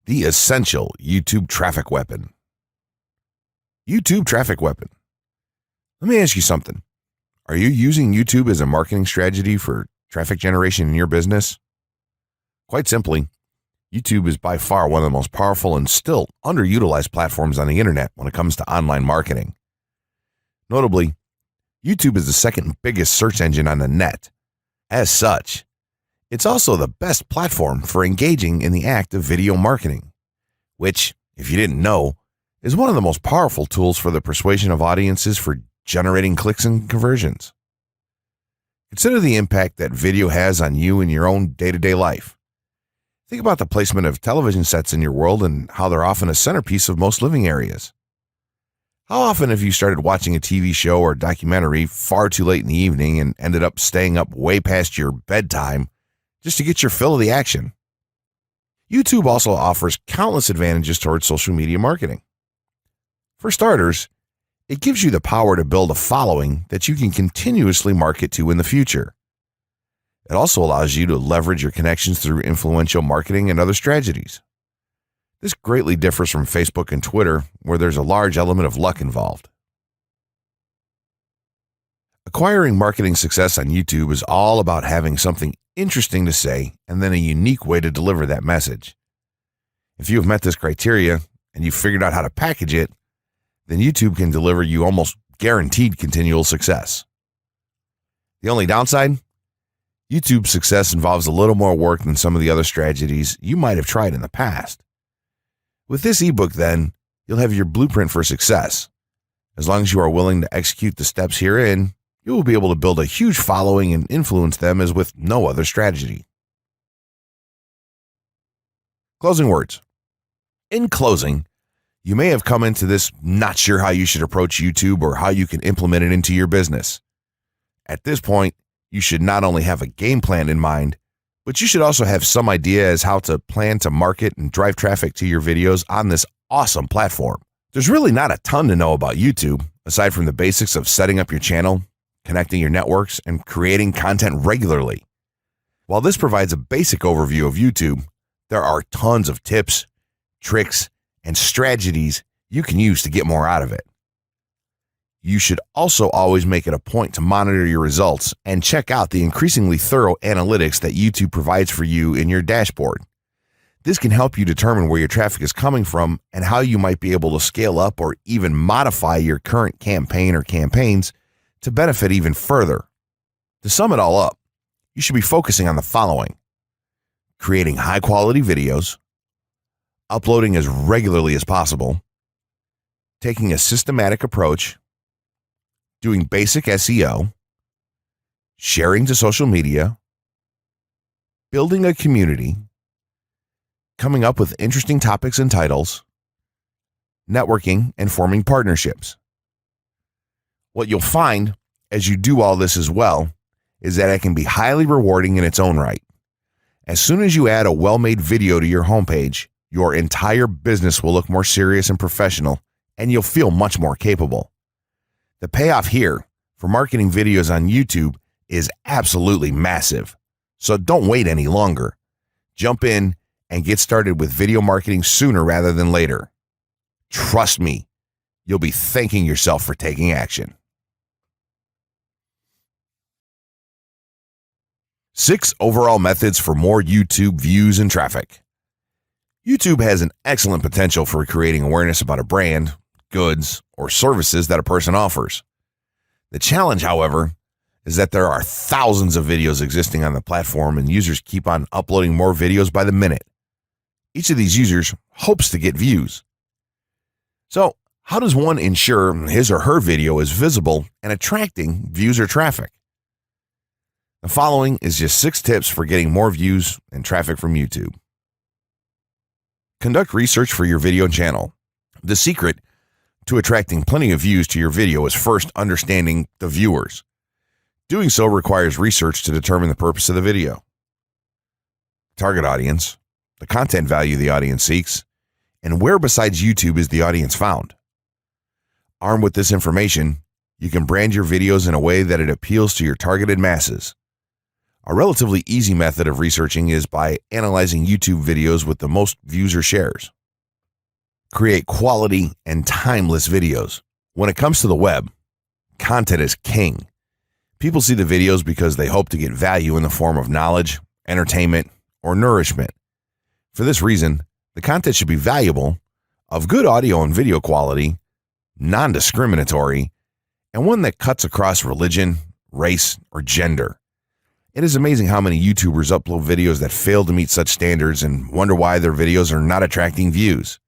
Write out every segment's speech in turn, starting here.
The essential YouTube traffic weapon. YouTube traffic weapon. Let me ask you something. Are you using YouTube as a marketing strategy for traffic generation in your business? Quite simply, YouTube is by far one of the most powerful and still underutilized platforms on the internet when it comes to online marketing. Notably, YouTube is the second biggest search engine on the net. As such, it's also the best platform for engaging in the act of video marketing, which, if you didn't know, is one of the most powerful tools for the persuasion of audiences for generating clicks and conversions. Consider the impact that video has on you in your own day-to-day life. Think about the placement of television sets in your world and how they're often a centerpiece of most living areas. How often have you started watching a TV show or documentary far too late in the evening and ended up staying up way past your bedtime just to get your fill of the action? YouTube also offers countless advantages towards social media marketing. For starters, it gives you the power to build a following that you can continuously market to in the future. It also allows you to leverage your connections through influential marketing and other strategies. This greatly differs from Facebook and Twitter, where there's a large element of luck involved. Acquiring marketing success on YouTube is all about having something interesting to say and then a unique way to deliver that message. If you have met this criteria and you've figured out how to package it, then YouTube can deliver you almost guaranteed continual success. The only downside? YouTube's success involves a little more work than some of the other strategies you might have tried in the past. With this ebook, then, you'll have your blueprint for success. As long as you are willing to execute the steps herein, you will be able to build a huge following and influence them as with no other strategy. Closing words. In closing, you may have come into this not sure how you should approach YouTube or how you can implement it into your business. At this point, you should not only have a game plan in mind, but you should also have some idea as how to plan to market and drive traffic to your videos on this awesome platform. There's really not a ton to know about YouTube, aside from the basics of setting up your channel, connecting your networks, and creating content regularly. While this provides a basic overview of YouTube, there are tons of tips, tricks, and strategies you can use to get more out of it. You should also always make it a point to monitor your results and check out the increasingly thorough analytics that YouTube provides for you in your dashboard. This can help you determine where your traffic is coming from and how you might be able to scale up or even modify your current campaign or campaigns to benefit even further. To sum it all up, you should be focusing on the following: creating high-quality videos, uploading as regularly as possible, taking a systematic approach, doing basic SEO, sharing to social media, building a community, coming up with interesting topics and titles, networking, and forming partnerships. What you'll find as you do all this as well is that it can be highly rewarding in its own right. As soon as you add a well-made video to your homepage, your entire business will look more serious and professional, and you'll feel much more capable. The payoff here for marketing videos on YouTube is absolutely massive. So don't wait any longer. Jump in and get started with video marketing sooner rather than later. Trust me, you'll be thanking yourself for taking action. 6 overall methods for more YouTube views and traffic. YouTube has an excellent potential for creating awareness about a brand, goods, or services that a person offers. The challenge, however, is that there are thousands of videos existing on the platform and users keep on uploading more videos by the minute. Each of these users hopes to get views. So, how does one ensure his or her video is visible and attracting views or traffic? The following is just 6 tips for getting more views and traffic from YouTube. Conduct research for your video channel. The secret to attracting plenty of views to your video is first understanding the viewers. Doing so requires research to determine the purpose of the video, target audience, the content value the audience seeks, and where besides YouTube is the audience found. Armed with this information, you can brand your videos in a way that it appeals to your targeted masses. A relatively easy method of researching is by analyzing YouTube videos with the most views or shares. Create quality and timeless videos. When it comes to the web, content is king. People see the videos because they hope to get value in the form of knowledge, entertainment, or nourishment. For this reason, the content should be valuable, of good audio and video quality, non-discriminatory, and one that cuts across religion, race, or gender. It is amazing how many YouTubers upload videos that fail to meet such standards and wonder why their videos are not attracting views.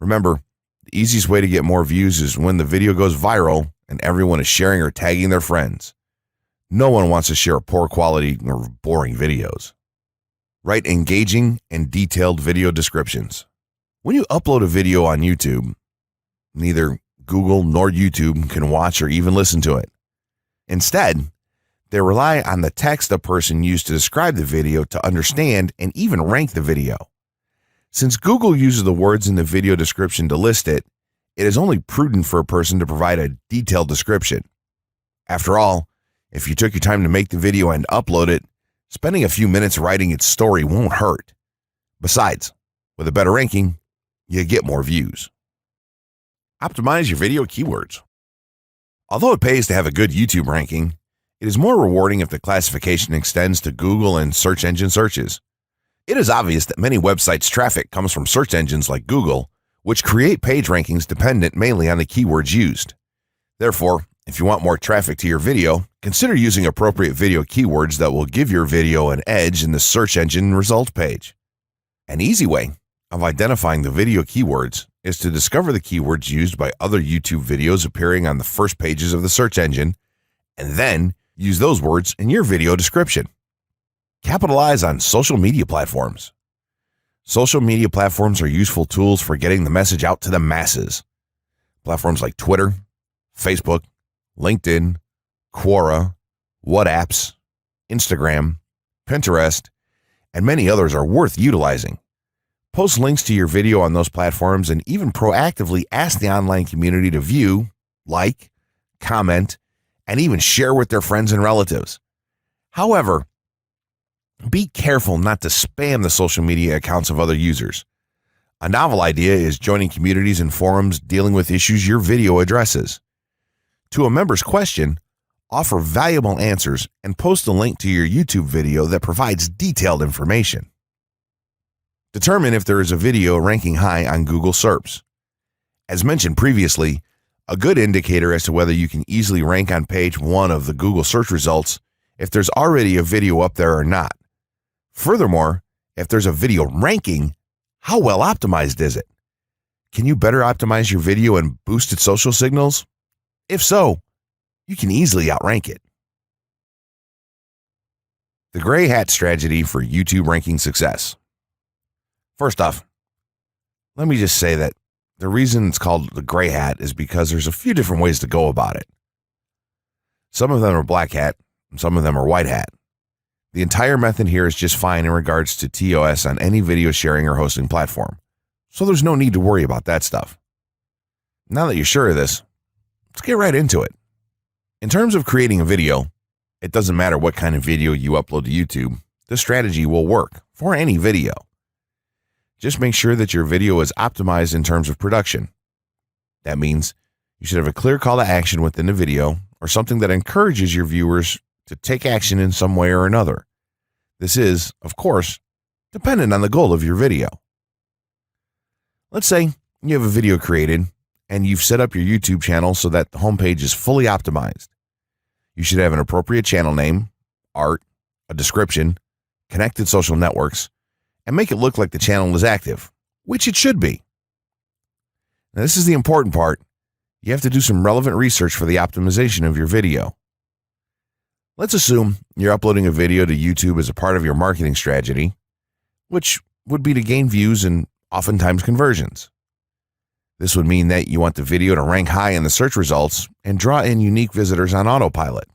Remember, the easiest way to get more views is when the video goes viral and everyone is sharing or tagging their friends. No one wants to share poor quality or boring videos. Write engaging and detailed video descriptions. When you upload a video on YouTube, neither Google nor YouTube can watch or even listen to it. Instead, they rely on the text a person used to describe the video to understand and even rank the video. Since Google uses the words in the video description to list it, it is only prudent for a person to provide a detailed description. After all, if you took your time to make the video and upload it, spending a few minutes writing its story won't hurt. Besides, with a better ranking, you get more views. Optimize your video keywords. Although it pays to have a good YouTube ranking, it is more rewarding if the classification extends to Google and search engine searches. It is obvious that many websites' traffic comes from search engines like Google, which create page rankings dependent mainly on the keywords used. Therefore, if you want more traffic to your video, consider using appropriate video keywords that will give your video an edge in the search engine results page. An easy way of identifying the video keywords is to discover the keywords used by other YouTube videos appearing on the first pages of the search engine, and then use those words in your video description. Capitalize on social media platforms. Social media platforms are useful tools for getting the message out to the masses. Platforms like Twitter, Facebook, LinkedIn, Quora, WhatsApp, Instagram, Pinterest, and many others are worth utilizing. Post links to your video on those platforms and even proactively ask the online community to view, like, comment, and even share with their friends and relatives. However, be careful not to spam the social media accounts of other users. A novel idea is joining communities and forums dealing with issues your video addresses. To a member's question, offer valuable answers and post a link to your YouTube video that provides detailed information. Determine if there is a video ranking high on Google SERPs. As mentioned previously, a good indicator as to whether you can easily rank on page 1 of the Google search results if there's already a video up there or not. Furthermore, if there's a video ranking, how well optimized is it? Can you better optimize your video and boost its social signals? If so, you can easily outrank it. The gray hat strategy for YouTube ranking success. First off, let me just say that the reason it's called the gray hat is because there's a few different ways to go about it. Some of them are black hat, and some of them are white hat. The entire method here is just fine in regards to TOS on any video sharing or hosting platform, so there's no need to worry about that stuff. Now that you're sure of this, let's get right into it. In terms of creating a video, it doesn't matter what kind of video you upload to YouTube, this strategy will work for any video. Just make sure that your video is optimized in terms of production. That means you should have a clear call to action within the video or something that encourages your viewers to take action in some way or another. This is, of course, dependent on the goal of your video. Let's say you have a video created and you've set up your YouTube channel so that the homepage is fully optimized. You should have an appropriate channel name, art, a description, connected social networks, and make it look like the channel is active, which it should be. Now, this is the important part. You have to do some relevant research for the optimization of your video. Let's assume you're uploading a video to YouTube as a part of your marketing strategy, which would be to gain views and oftentimes conversions. This would mean that you want the video to rank high in the search results and draw in unique visitors on autopilot.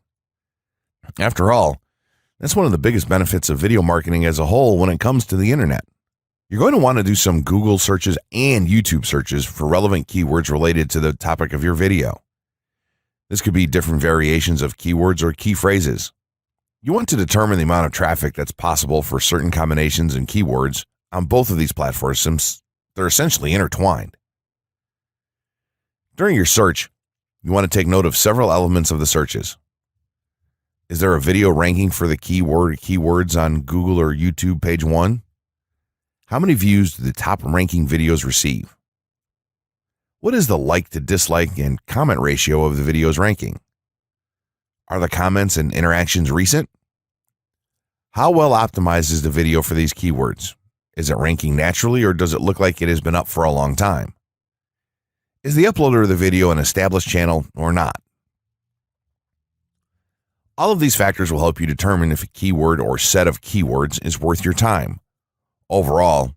After all, that's one of the biggest benefits of video marketing as a whole when it comes to the internet. You're going to want to do some Google searches and YouTube searches for relevant keywords related to the topic of your video. This could be different variations of keywords or key phrases. You want to determine the amount of traffic that's possible for certain combinations and keywords on both of these platforms since they're essentially intertwined. During your search, you want to take note of several elements of the searches. Is there a video ranking for the keywords on Google or YouTube page 1? How many views do the top ranking videos receive? What is the like to dislike and comment ratio of the video's ranking? Are the comments and interactions recent? How well optimized is the video for these keywords? Is it ranking naturally or does it look like it has been up for a long time? Is the uploader of the video an established channel or not? All of these factors will help you determine if a keyword or set of keywords is worth your time. Overall,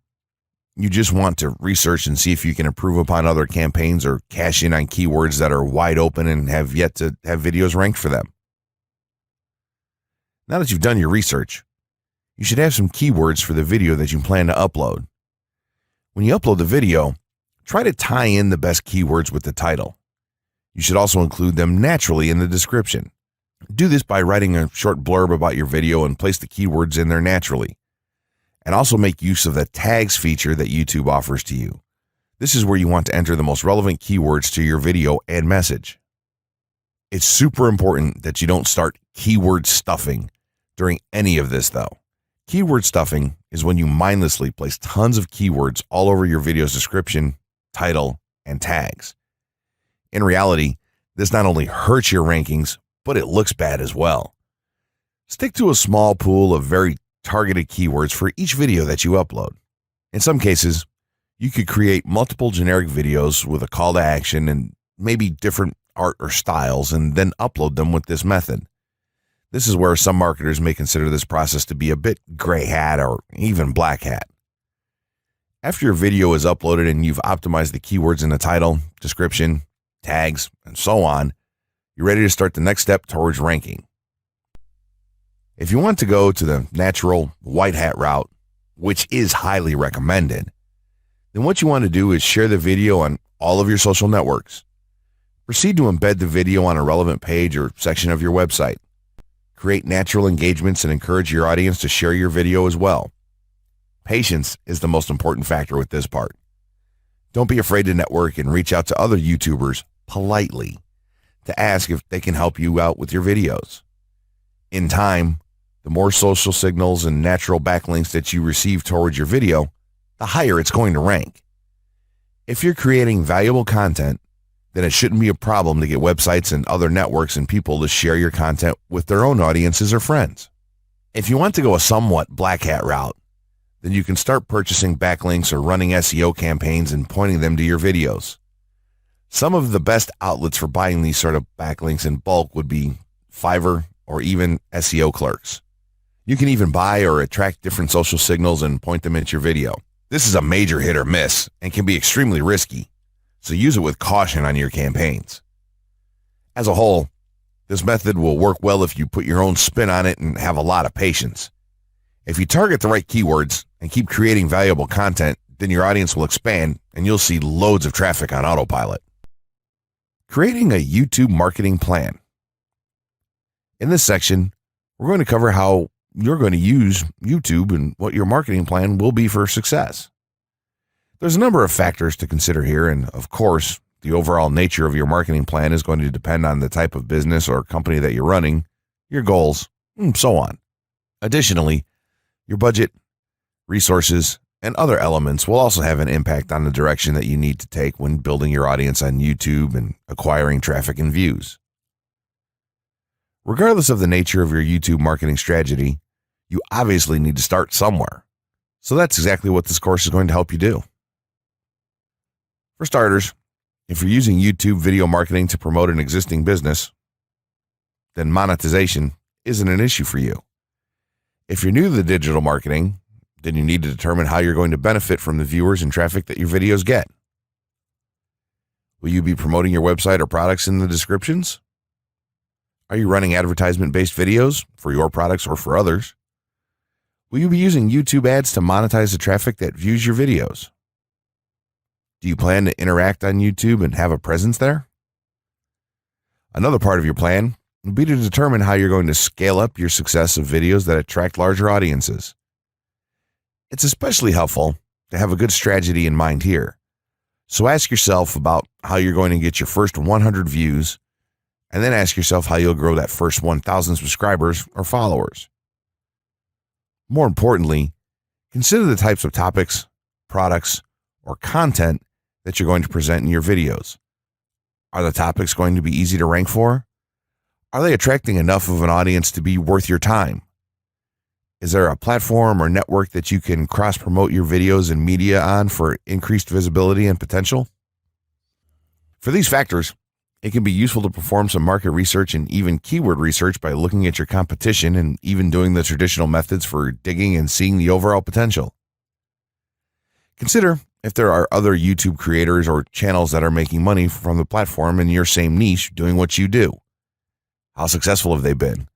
you just want to research and see if you can improve upon other campaigns or cash in on keywords that are wide open and have yet to have videos ranked for them. Now that you've done your research, you should have some keywords for the video that you plan to upload. When you upload the video, try to tie in the best keywords with the title. You should also include them naturally in the description. Do this by writing a short blurb about your video and place the keywords in there naturally. And also make use of the tags feature that YouTube offers to you. This is where you want to enter the most relevant keywords to your video and message. It's super important that you don't start keyword stuffing during any of this though. Keyword stuffing is when you mindlessly place tons of keywords all over your video's description, title, and tags. In reality, this not only hurts your rankings, but it looks bad as well. Stick to a small pool of very targeted keywords for each video that you upload. In some cases, you could create multiple generic videos with a call to action and maybe different art or styles and then upload them with this method. This is where some marketers may consider this process to be a bit gray hat or even black hat. After your video is uploaded and you've optimized the keywords in the title, description, tags, and so on, you're ready to start the next step towards ranking. If you want to go to the natural white hat route, which is highly recommended, then what you want to do is share the video on all of your social networks. Proceed to embed the video on a relevant page or section of your website. Create natural engagements and encourage your audience to share your video as well. Patience is the most important factor with this part. Don't be afraid to network and reach out to other YouTubers politely to ask if they can help you out with your videos. In time, the more social signals and natural backlinks that you receive towards your video, the higher it's going to rank. If you're creating valuable content, then it shouldn't be a problem to get websites and other networks and people to share your content with their own audiences or friends. If you want to go a somewhat black hat route, then you can start purchasing backlinks or running SEO campaigns and pointing them to your videos. Some of the best outlets for buying these sort of backlinks in bulk would be Fiverr or even SEO clerks. You can even buy or attract different social signals and point them into your video. This is a major hit or miss and can be extremely risky, so use it with caution on your campaigns. As a whole, this method will work well if you put your own spin on it and have a lot of patience. If you target the right keywords and keep creating valuable content, then your audience will expand and you'll see loads of traffic on autopilot. Creating a YouTube marketing plan. In this section, we're going to cover how you're going to use YouTube and what your marketing plan will be for success. There's a number of factors to consider here, and of course, the overall nature of your marketing plan is going to depend on the type of business or company that you're running, your goals, and so on. Additionally, your budget, resources, and other elements will also have an impact on the direction that you need to take when building your audience on YouTube and acquiring traffic and views. Regardless of the nature of your YouTube marketing strategy, you obviously need to start somewhere. So that's exactly what this course is going to help you do. For starters, if you're using YouTube video marketing to promote an existing business, then monetization isn't an issue for you. If you're new to the digital marketing, then you need to determine how you're going to benefit from the viewers and traffic that your videos get. Will you be promoting your website or products in the descriptions? Are you running advertisement-based videos for your products or for others? Will you be using YouTube ads to monetize the traffic that views your videos? Do you plan to interact on YouTube and have a presence there? Another part of your plan will be to determine how you're going to scale up your success of videos that attract larger audiences. It's especially helpful to have a good strategy in mind here. So ask yourself about how you're going to get your first 100 views, and then ask yourself how you'll grow that first 1,000 subscribers or followers. More importantly, consider the types of topics, products, or content that you're going to present in your videos. Are the topics going to be easy to rank for? Are they attracting enough of an audience to be worth your time? Is there a platform or network that you can cross-promote your videos and media on for increased visibility and potential? For these factors, it can be useful to perform some market research and even keyword research by looking at your competition and even doing the traditional methods for digging and seeing the overall potential. Consider if there are other YouTube creators or channels that are making money from the platform in your same niche doing what you do. How successful have they been?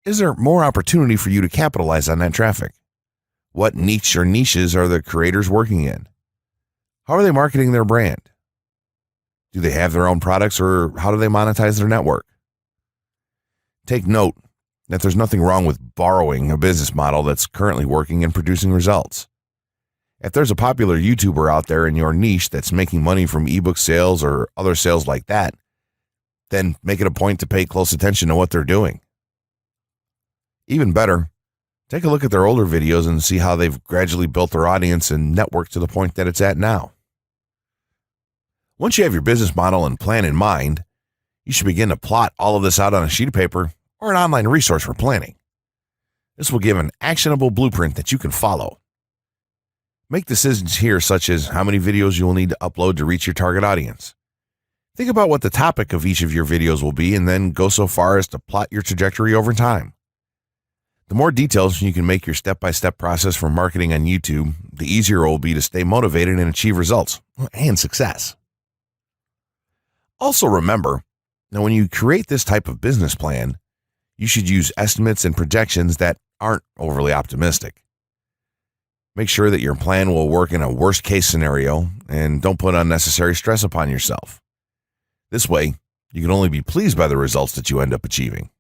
Is there more opportunity for you to capitalize on that traffic? What niche or niches are the creators working in? How are they marketing their brand? Do they have their own products, or how do they monetize their network? Take note that there's nothing wrong with borrowing a business model that's currently working and producing results. If there's a popular YouTuber out there in your niche that's making money from ebook sales or other sales like that, then make it a point to pay close attention to what they're doing. Even better, take a look at their older videos and see how they've gradually built their audience and network to the point that it's at now. Once you have your business model and plan in mind, you should begin to plot all of this out on a sheet of paper or an online resource for planning. This will give an actionable blueprint that you can follow. Make decisions here, such as how many videos you will need to upload to reach your target audience. Think about what the topic of each of your videos will be, and then go so far as to plot your trajectory over time. The more details you can make your step-by-step process for marketing on YouTube, the easier it will be to stay motivated and achieve results and success. Also remember that when you create this type of business plan, you should use estimates and projections that aren't overly optimistic. Make sure that your plan will work in a worst-case scenario, and don't put unnecessary stress upon yourself. This way, you can only be pleased by the results that you end up achieving.